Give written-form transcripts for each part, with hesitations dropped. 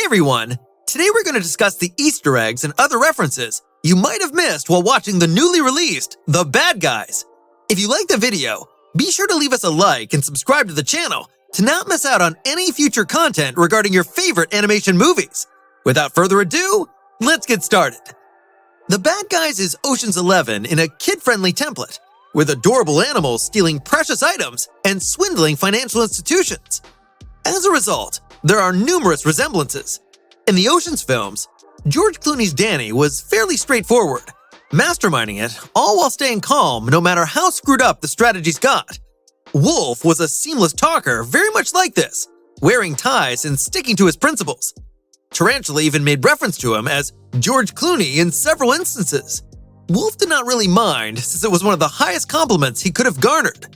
everyone! Today we're going to discuss the Easter eggs and other references you might have missed while watching the newly released The Bad Guys. If you like the video, be sure to leave us a like and subscribe to the channel to not miss out on any future content regarding your favorite animation movies. Without further ado, let's get started. The Bad Guys is Ocean's 11 in a kid-friendly template, with adorable animals stealing precious items and swindling financial institutions. As a result, there are numerous resemblances. In the Ocean's films, George Clooney's Danny was fairly straightforward, masterminding it, all while staying calm no matter how screwed up the strategies got. Wolf was a seamless talker very much like this, wearing ties and sticking to his principles. Tarantula even made reference to him as George Clooney in several instances. Wolf did not really mind, since it was one of the highest compliments he could have garnered.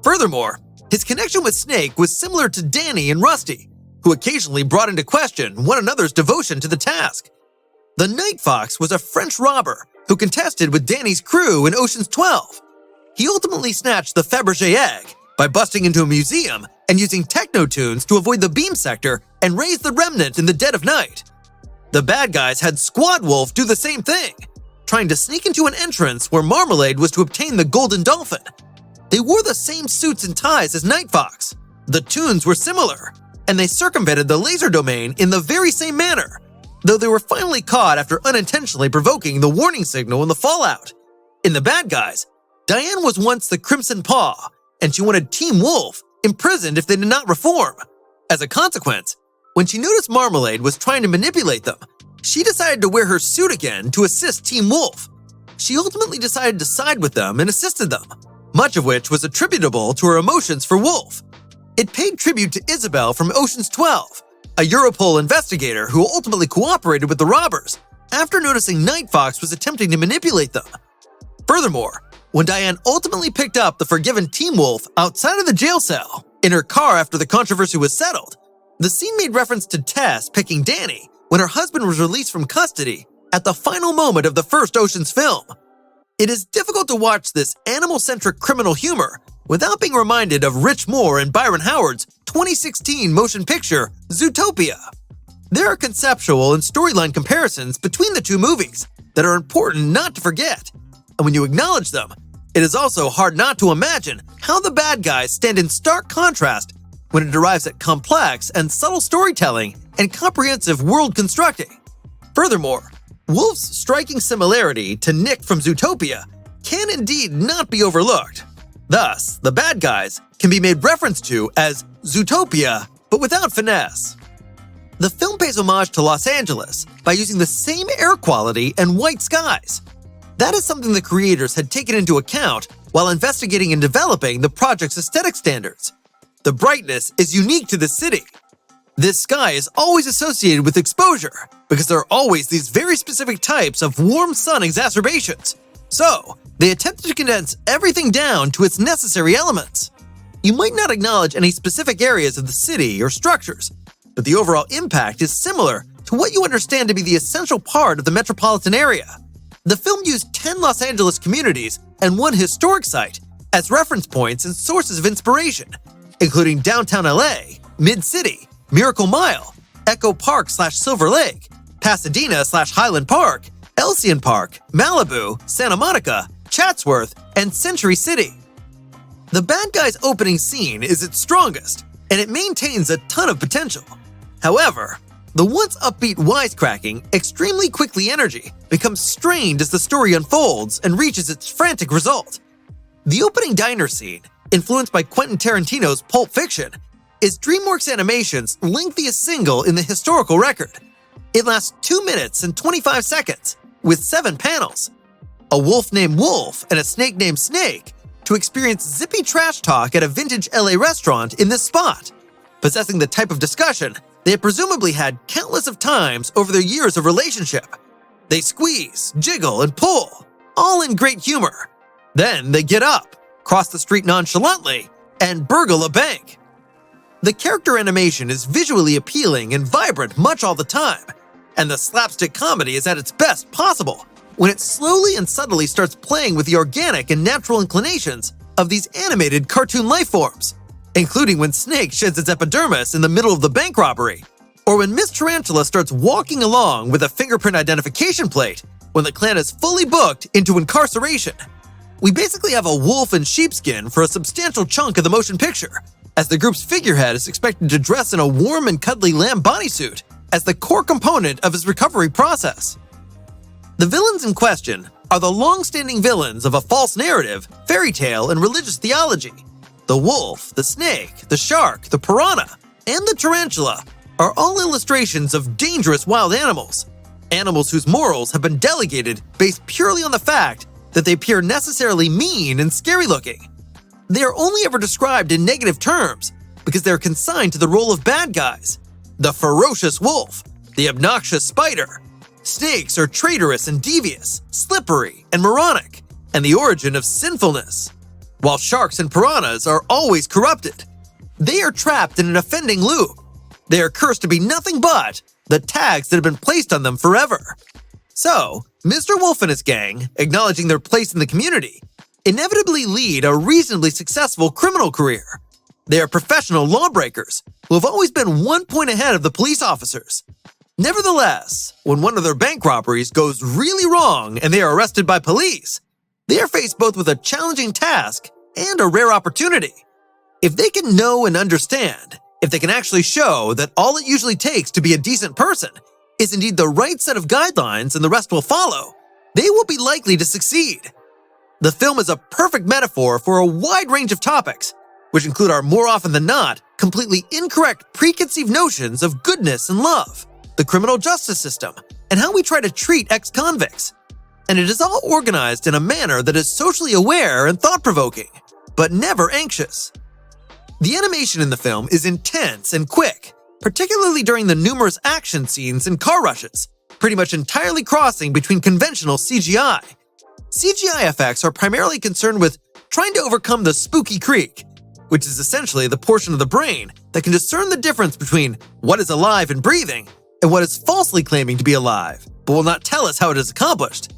Furthermore, his connection with Snake was similar to Danny and Rusty, who occasionally brought into question one another's devotion to the task. The Night Fox was a French robber who contested with Danny's crew in Ocean's 12. He ultimately snatched the Fabergé egg by busting into a museum and using techno tunes to avoid the beam sector and raise the remnant in the dead of night. The Bad Guys had Squad Wolf do the same thing, trying to sneak into an entrance where Marmalade was to obtain the Golden Dolphin. They wore the same suits and ties as Night Fox. The tunes were similar, and they circumvented the laser domain in the very same manner, though they were finally caught after unintentionally provoking the warning signal in the fallout. In The Bad Guys, Diane was once the Crimson Paw, and she wanted Team Wolf imprisoned if they did not reform. As a consequence, when she noticed Marmalade was trying to manipulate them, she decided to wear her suit again to assist Team Wolf. She ultimately decided to side with them and assisted them, much of which was attributable to her emotions for Wolf. It paid tribute to Isabel from Ocean's 12, a Europol investigator who ultimately cooperated with the robbers after noticing Night Fox was attempting to manipulate them. Furthermore, when Diane ultimately picked up the forgiven Team Wolf outside of the jail cell in her car after the controversy was settled, the scene made reference to Tess picking Danny when her husband was released from custody at the final moment of the first Ocean's film. It is difficult to watch this animal-centric criminal humor without being reminded of Rich Moore and Byron Howard's 2016 motion picture, Zootopia. There are conceptual and storyline comparisons between the two movies that are important not to forget, and when you acknowledge them, it is also hard not to imagine how The Bad Guys stand in stark contrast when it arrives at complex and subtle storytelling and comprehensive world constructing. Furthermore, Wolf's striking similarity to Nick from Zootopia can indeed not be overlooked. Thus, The Bad Guys can be made reference to as Zootopia, but without finesse. The film pays homage to Los Angeles by using the same air quality and white skies. That is something the creators had taken into account while investigating and developing the project's aesthetic standards. The brightness is unique to the city. This sky is always associated with exposure because there are always these very specific types of warm sun exacerbations. So, they attempted to condense everything down to its necessary elements. You might not acknowledge any specific areas of the city or structures, but the overall impact is similar to what you understand to be the essential part of the metropolitan area. The film used 10 Los Angeles communities and one historic site as reference points and sources of inspiration, including downtown LA, Mid-City, Miracle Mile, Echo Park/Silver Lake, Pasadena/Highland Park, Elysian Park, Malibu, Santa Monica, Chatsworth, and Century City. The Bad Guys' opening scene is its strongest, and it maintains a ton of potential. However, the once upbeat wisecracking, extremely quickly energy becomes strained as the story unfolds and reaches its frantic result. The opening diner scene, influenced by Quentin Tarantino's Pulp Fiction, is DreamWorks Animation's lengthiest single in the historical record. It lasts 2 minutes and 25 seconds, with 7 panels. A wolf named Wolf and a snake named Snake to experience zippy trash talk at a vintage LA restaurant in this spot, possessing the type of discussion they have presumably had countless of times over their years of relationship. They squeeze, jiggle, and pull, all in great humor. Then they get up, cross the street nonchalantly, and burgle a bank. The character animation is visually appealing and vibrant much all the time, and the slapstick comedy is at its best possible when it slowly and subtly starts playing with the organic and natural inclinations of these animated cartoon life forms, including when Snake sheds its epidermis in the middle of the bank robbery. or when Miss Tarantula starts walking along with a fingerprint identification plate when the clan is fully booked into incarceration. We basically have a wolf in sheepskin for a substantial chunk of the motion picture, as the group's figurehead is expected to dress in a warm and cuddly lamb bodysuit as the core component of his recovery process. The villains in question are the long-standing villains of a false narrative, fairy tale, and religious theology. The wolf, the snake, the shark, the piranha, and the tarantula are all illustrations of dangerous wild animals. Animals whose morals have been delegated based purely on the fact that they appear necessarily mean and scary-looking. They are only ever described in negative terms because they are consigned to the role of bad guys. The ferocious wolf, the obnoxious spider. Snakes are traitorous and devious, slippery and moronic, and the origin of sinfulness. While sharks and piranhas are always corrupted. They are trapped in an offending loop. They are cursed to be nothing but the tags that have been placed on them forever. So, Mr. Wolf and his gang, acknowledging their place in the community, inevitably lead a reasonably successful criminal career. They are professional lawbreakers who have always been 1 point ahead of the police officers. Nevertheless, when one of their bank robberies goes really wrong and they are arrested by police, they are faced both with a challenging task and a rare opportunity. If they can know and understand, if they can actually show that all it usually takes to be a decent person is indeed the right set of guidelines and the rest will follow, they will be likely to succeed. The film is a perfect metaphor for a wide range of topics, which include our more often than not completely incorrect preconceived notions of goodness and love, the criminal justice system, and how we try to treat ex-convicts. And it is all organized in a manner that is socially aware and thought-provoking, but never anxious. The animation in the film is intense and quick, particularly during the numerous action scenes and car rushes, pretty much entirely crossing between conventional CGI. CGI effects are primarily concerned with trying to overcome the spooky creek, which is essentially the portion of the brain that can discern the difference between what is alive and breathing and what is falsely claiming to be alive, but will not tell us how it is accomplished.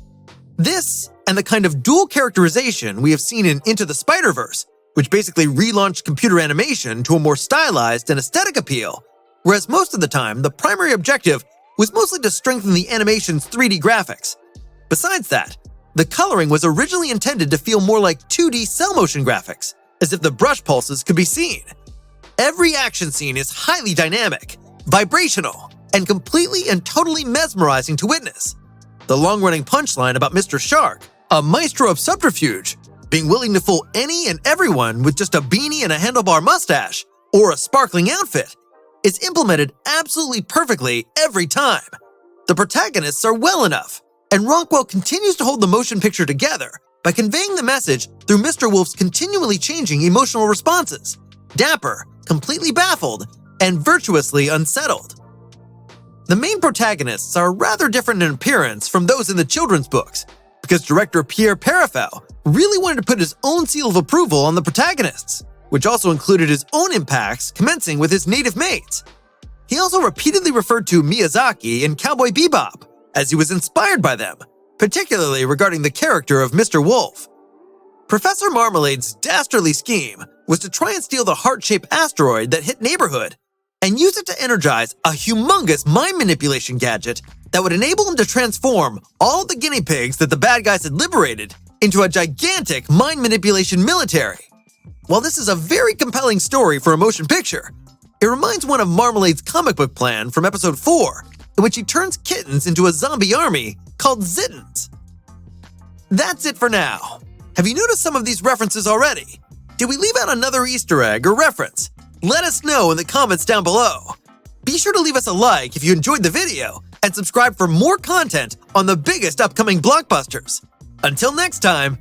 This, and the kind of dual characterization we have seen in Into the Spider-Verse, which basically relaunched computer animation to a more stylized and aesthetic appeal, whereas most of the time the primary objective was mostly to strengthen the animation's 3D graphics. Besides that, the coloring was originally intended to feel more like 2D cell motion graphics, as if the brush pulses could be seen. Every action scene is highly dynamic, vibrational, and completely and totally mesmerizing to witness. The long-running punchline about Mr. Shark, a maestro of subterfuge, being willing to fool any and everyone with just a beanie and a handlebar mustache, or a sparkling outfit, is implemented absolutely perfectly every time. The protagonists are well enough, and Rockwell continues to hold the motion picture together by conveying the message through Mr. Wolf's continually changing emotional responses, dapper, completely baffled, and virtuously unsettled. The main protagonists are rather different in appearance from those in the children's books, because director Pierre Perifel really wanted to put his own seal of approval on the protagonists, which also included his own impacts commencing with his native mates. He also repeatedly referred to Miyazaki and Cowboy Bebop, as he was inspired by them, particularly regarding the character of Mr. Wolf. Professor Marmalade's dastardly scheme was to try and steal the heart-shaped asteroid that hit neighborhood and use it to energize a humongous mind manipulation gadget that would enable him to transform all the guinea pigs that the bad guys had liberated into a gigantic mind manipulation military. While this is a very compelling story for a motion picture, it reminds one of Marmalade's comic book plan from episode 4, in which he turns kittens into a zombie army called Zittens. That's it for now. Have you noticed some of these references already? Did we leave out another Easter egg or reference? Let us know in the comments down below. Be sure to leave us a like if you enjoyed the video and subscribe for more content on the biggest upcoming blockbusters. Until next time,